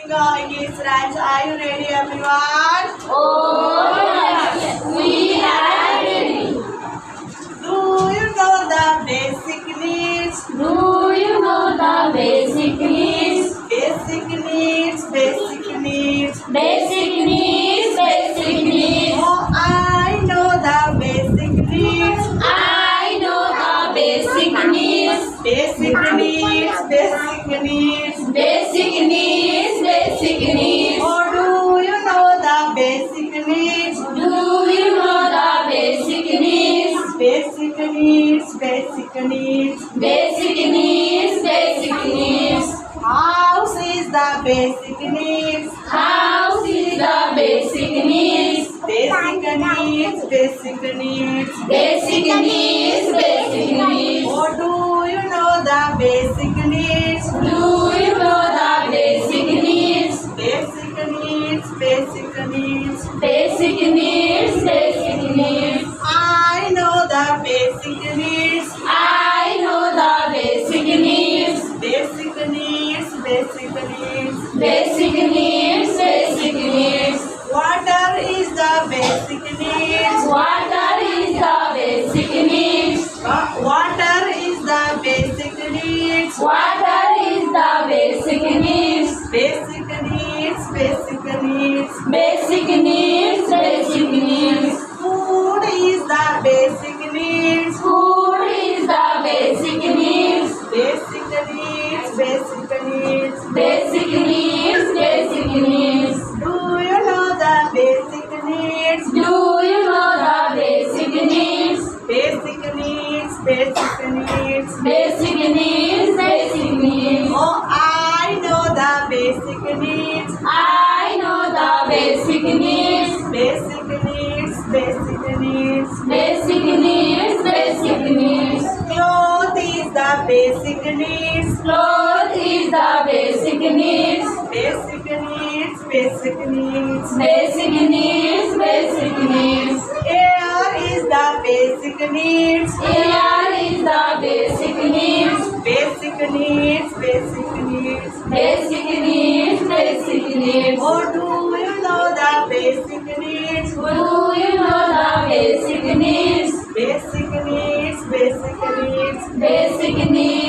English rhymes. Are you ready, everyone? Oh, yes, we are ready. Do you know the basic needs? Do you know the basic needs? Basic needs, basic needs. Basic needs, basic needs. Oh, I know the basic needs. I know the basic needs. Basic needs, basic needs. Basic needs, basic needs. Oh, do you know the basic needs? Do you know the basic needs? Basic needs, basic needs. Basic needs, basic needs. House is the basic needs. House is the basic needs. Basic needs, basic needs. Basic needs, basic needs. Oh, do you know the basic needs? Do you know the basic needs? Basic needs, basic needs. Basic needs, basic needs. I know the basic needs. I know the basic needs. Basic needs, basic needs. Basic needs, basic needs. Water is the basic needs. Water is the basic needs. Water is the basic needs. Water is the basic needs. Basic needs, basic needs. Basic needs, basic needs. Food is the basic needs. Food is the basic needs. Basic needs, basic needs. Basic needs, basic needs. Do you know the basic needs? Do you know the basic needs? Basic needs, basic needs. Basic needs, basic needs. Oh, I know the basic needs. I know the basic needs. Basic needs, basic needs. Basic needs, basic needs. Cloth is the basic needs. Cloth is the basic needs. Basic needs, basic needs. Basic needs, basic needs. Air is the basic needs. Air is the basic needs. Basic needs, basic needs. Basic needs, basic needs. Oh, do you know the basic needs? Do you know the basic needs? Basic needs, basic needs. Basic needs.